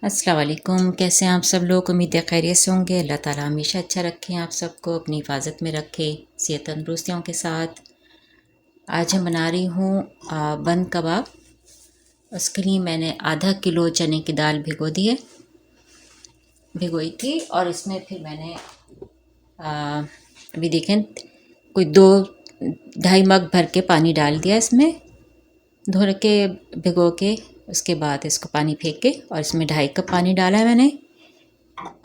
अस्सलाम वालेकुम। कैसे हैं आप सब लोग? उम्मीद है खैरियत से होंगे। अल्लाह ताला हमेशा अच्छा रखें, आप सबको अपनी हिफाजत में रखे, सेहत तंदुरुस्तियों के साथ। आज हम बना रही हूँ बंद कबाब। उसके लिए मैंने आधा किलो चने की दाल भिगोई थी और इसमें फिर मैंने अभी देखें कोई 2-2.5 मग भर के पानी डाल दिया इसमें, धो के भिगो के। उसके बाद इसको पानी फेंक के और इसमें 2.5 कप पानी डाला है मैंने।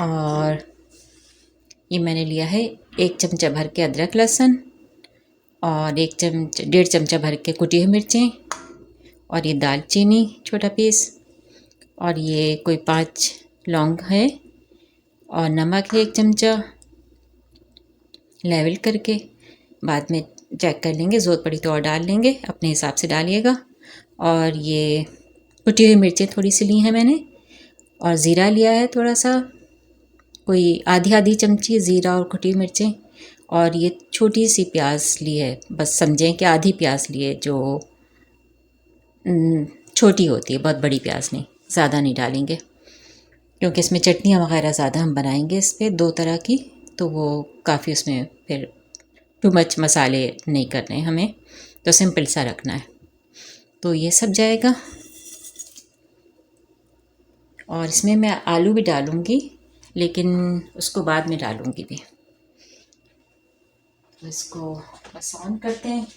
और ये मैंने लिया है 1 चमचा भर के अदरक लहसुन और 1-1.5 चमचा भर के कुटी हुई मिर्चें और ये दालचीनी छोटा पीस और ये कोई 5 लौंग है और नमक है 1 चमचा लेवल करके। बाद में चेक कर लेंगे, ज़रूरत पड़ी तो और डाल लेंगे, अपने हिसाब से डालिएगा। और ये कुटी हुई मिर्चें थोड़ी सी ली हैं मैंने और ज़ीरा लिया है थोड़ा सा, कोई आधी चमची ज़ीरा और कुटी हुई मिर्चें। और ये छोटी सी प्याज ली है, बस समझें कि आधी प्याज ली है, जो छोटी होती है, बहुत बड़ी प्याज नहीं, ज़्यादा नहीं डालेंगे क्योंकि इसमें चटनियाँ वगैरह ज़्यादा हम बनाएंगे इस पर 2 तरह की, तो वो काफ़ी उसमें फिर टू मच मसाले नहीं करने हमें, तो सिंपल सा रखना है। तो ये सब जाएगा और इसमें मैं आलू भी डालूँगी, लेकिन उसको बाद में डालूँगी भी। तो इसको बस ऑन करते हैं।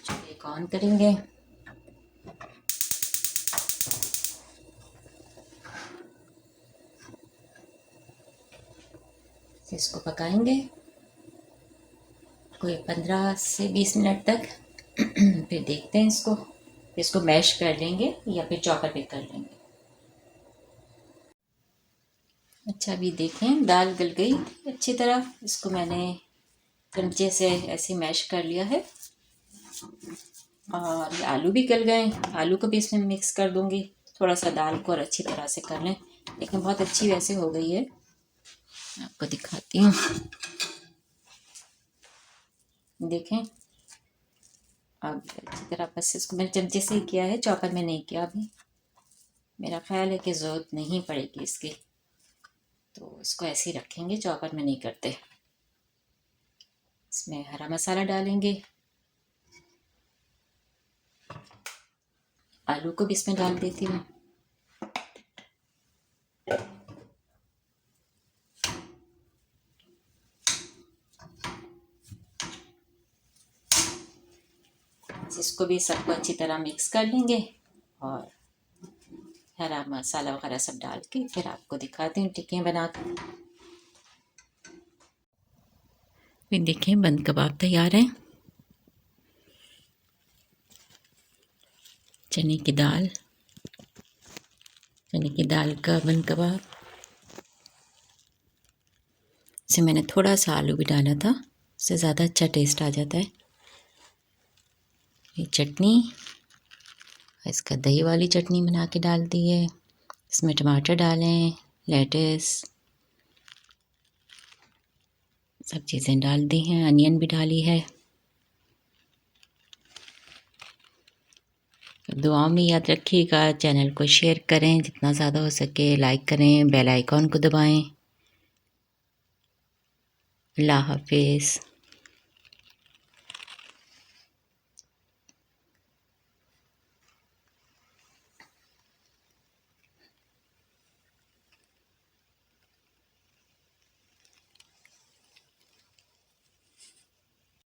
चलिए ऑन करेंगे। इसको पकाएंगे कोई 15 से 20 मिनट तक। फिर देखते हैं इसको मैश कर लेंगे या फिर चॉपर पे कर लेंगे। अच्छा, अभी देखें दाल गल गई अच्छी तरह। इसको मैंने चमचे से ऐसे मैश कर लिया है और ये आलू भी गल गए। आलू को भी इसमें मिक्स कर दूंगी। थोड़ा सा दाल को और अच्छी तरह से कर लें, लेकिन बहुत अच्छी वैसे हो गई है। आपको दिखाती हूँ, देखें। अब अच्छी तरह बस इसको मैंने चमचे से ही किया है, चॉपर में नहीं किया अभी। मेरा ख्याल है कि ज़रूरत नहीं पड़ेगी इसकी, तो इसको ऐसे ही रखेंगे, चॉपर में नहीं करते। इसमें हरा मसाला डालेंगे, आलू को भी इसमें डाल देती हूँ। इसको भी सबको अच्छी तरह मिक्स कर लेंगे और हरा मसाला वगैरह सब डाल के फिर आपको दिखाती हूँ टिक्कियाँ बना कर। फिर देखें बंद कबाब तैयार हैं। चने की दाल का बंद कबाब। इसमें मैंने थोड़ा सा आलू भी डाला था, उससे ज़्यादा अच्छा टेस्ट आ जाता है। ये चटनी, इसका दही वाली चटनी बना के डाल दी है। इसमें टमाटर डालें, लेटिस, सब चीज़ें डाल दी हैं, अनियन भी डाली है। दुआओं में याद रखिएगा, चैनल को शेयर करें जितना ज़्यादा हो सके, लाइक करें, बेल आइकॉन को दबाएं। अल्लाह हाफिज़।